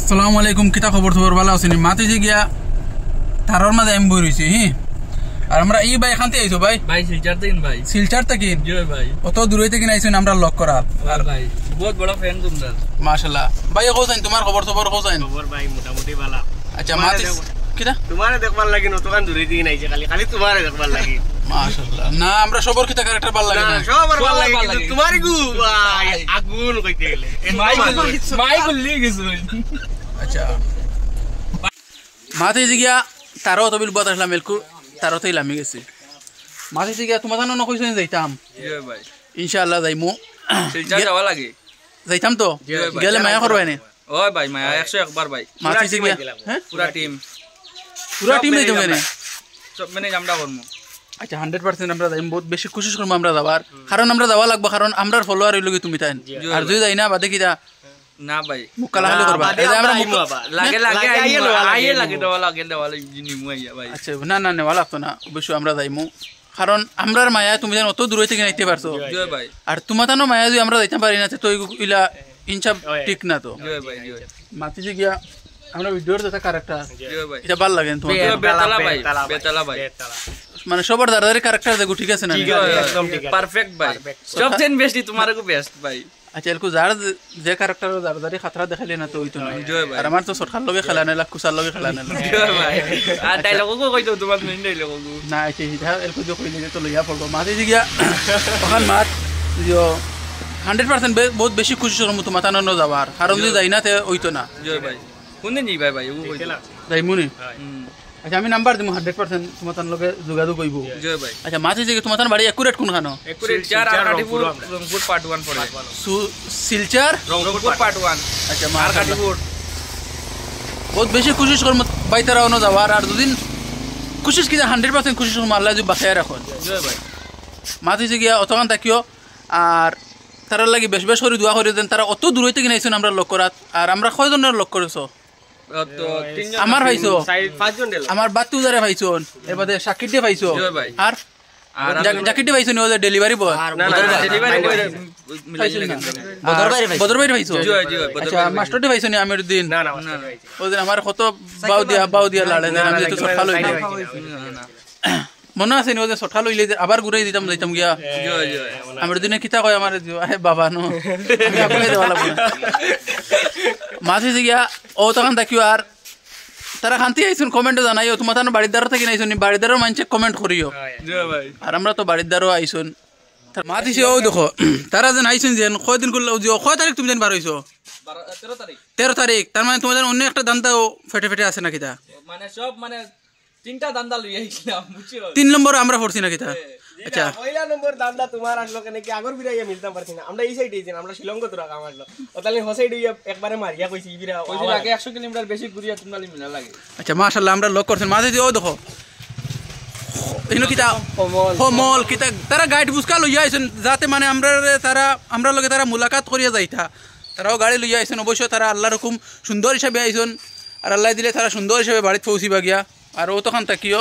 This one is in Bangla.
আসসালামু আলাইকুম। কিতা খবর খবর ভালো আছেন? মাতিছে গিয়া তারার মাঝে আমি বই রয়েছি। আর আমরা এই ভাই এখান থেকে আইছো ভাই শিলচর থেকে ভাই। শিলচর থেকে ভাই অত দূরে থেকে আইছেন আমরা লক করা। আর ভাই বহুত বড় ফ্যান তোমরা মাশাআল্লাহ। ভাই কোথায় তোমার খবর খবর কোথায়? খবর ভাই মোটামুটি ভালো। আচ্ছা মাতিস কিতা তোমারে দেখবার লাগি নতকান দূরে দিকে নাইছে, খালি খালি তোমারে দেখবার লাগি। মাশাআল্লাহ। না আমরা সবার কিতা ক্যারেক্টার ভালো লাগে না, সবার ভালো লাগে, কিন্তু তোমারই গু ভাই আগুন কইতে গেলে মাই গুলি গেছে। আচ্ছা মাতিছে গিয়া তারও তবিল বত আসলাম এলকু তারতেই লামি গেছি। মাতিছে গিয়া তোমার জানো নকইছেন যাইতাম ভাই ইনশাআল্লাহ যাইমু। শিলচর যাওয়া লাগে যাইতাম তো গেলে মায়া করবাই না। ওই ভাই মায়া 101 বার ভাই। মাতিছে গিয়া হ্যাঁ পুরা টিম যাইতাম কেন? সব মেনে আমরা করমু। আচ্ছা 100% আমরা যাইম, বহুত বেশি কোশিশ করবো আমরা যাওয়ার, কারণ আমরা যাওয়া লাগবো, কারণ আমরার ফলোয়ার হইল কি তুমি তাই। আর যদি যাই না বাদে কিটা না ভাই মুকালা খালি করবা। এই যে আমরা লাগে লাগে আইয়ে লাগে দেওয়া লাগে নিমু আইয়া ভাই। আচ্ছা না না নেওয়া লাগতো না, অবশ্যই আমরা যাইমু, কারণ আমরার মায়া তুমি যেন অত দূরে থেকে নাইতে পারছো। ভাই আর তোমার তানো মায়া যদি আমরা যাইতে পারি না তো ইলা ইনসাব ঠিক না। তো ভাই মাতিছে গিয়া আমরা ভিডিওর যেটা ক্যারেক্টার ভাই এটা ভালো লাগে তোমার বেতালা ভাই বেতালা ভাই মানে সবার দাদাদের ক্যারেক্টার দেখো ঠিক আছে না? একদম ঠিক আছে, পারফেক্ট ভাই। সবচেয়ে বেশি তোমারও বেস্ট ভাই। আচ্ছা এলকু যার যে ক্যারেক্টার যার যারি খাতরা দেখাইলে না তো ওইতো না। আর আমার তো সরকার লগে খেলা নেলা, কুসার লগে খেলা নেলা ভাই। আর ডায়লগও কই দাও তোমার মেইন ডায়লগ না। আচ্ছা এটা এলকু যে কইলে তো লইয়া পড়বো মাতে গিয়া ওখান মাত যে 100% বহুত বেশি খুশি হলাম তোমার তানো যাবার, কারণ যদি যাই না তে ওইতো না। জয় ভাই কোনে নি ভাই ভাই ও কইলা যাইমুনি। আচ্ছা আমি নাম্বার দিমু 100% তোমার তার লগে যোগাযোগ কইবো। জয় ভাই আচ্ছা মাতে যে তোমার তার বাড়ি একুরেট কোনখানো? শিলচর আরকাটিপুর রংপুর পার্ট 1 পড়ে। শিলচর রংপুর পার্ট 1। আচ্ছা আরকাটিপুর বহুত বেশি কোশিশ করম ভাই তারা অন্য যাওয়ার। আর দুদিন কোশিশ কি 100% কোশিশ করম আল্লাহ যদি বাঁচায় রাখুন। জয় ভাই মাতিছে গিয়া অতখান থাকিও আর তারা লাগি বেশ বেশ করে দোয়া করে দেন। তারা অত দূর হইতে কিনাইছেন আমরা লক করাত। আর আমরা কয়জনের লক করেছো? তো তিনজন আমার ভাইছো, পাঁচজন দিলা, আমার বাত্তু যারে ভাইছো, এর বাদে সাকিব দিয়ে ভাইছো, আর আর জাকির দিয়ে ভাইছো নি ওদের ডেলিভারি বয়। না না ডেলিভারি করে বদর ভাই ভাইছো। জয় জয় আচ্ছা মাস্টার দিয়ে ভাইছো নি আমির দিন। না না ওদের আমার কত বাউ দিয়া লাড়ে দেন, আমি তো সকাল হইলে মনে আছে নি ওদের সকাল হইলে আবার ঘুরে দিতাম যাইতাম গিয়া। জয় জয় আমার দিনে কিতা কয় আমার বাবা নো আমি আপনাকে দেওয়া লাগবো না। মাঝে গিয়া ও তখন দেখিও আর তারা খান্তি আইসুন কমেন্টে জানাইও তোমার তার বাড়ির দ্বারা থেকে আইসুন, বাড়ির দ্বারাও মানুষে কমেন্ট করিও। জয় ভাই আর আমরা তো বাড়ির দ্বারাও আইসুন মাতিছে। ও দেখো তারা যেন আইসুন যেন কয়দিন করলে কয় তারিখ তুমি যেন বার হইছো? 13 তারিখ। তার মানে তোমাদের অন্য একটা দান্দাও ফেটে ফেটে আছে না কিতা? মানে সব মানে তিনটা দান্দা লই আইছিলাম বুঝছো। 3 নম্বর আমরা পড়ছি না কিতা? আচ্ছা পয়লা নম্বর দান্দা তোমার আসলো কেন কি আগর বিরাইয়া মিলতাম পারছি না। আমরা এই সাইডে আইছি, আমরা শিলং তো রাখা মারলো ওতালি হসাইড হইয়া একবারে মারিয়া কইছি বিরা ওই আগে 100 কিলোমিটার বেশি ঘুরিয়া তোমরা মিলা লাগে। আচ্ছা মাশাআল্লাহ আমরা লক করছেন মাঝে ও দেখো কিতা মল কিতা তারা গাইড বুঝকা লইয়া আইছেন যাতে মানে আমরা লগে তারা মুলাকাত করিয়া যাইতা। তারাও গাড়ি লইয়া আইছেন, অবশ্য তারা আল্লাহর হুকুম সুন্দর হিসাবে আইছেন। আর আল্লাহ দিলে তারা সুন্দর হিসাবে বাড়িতে পৌঁছিবা গিয়া। আর ও তখন তাকিও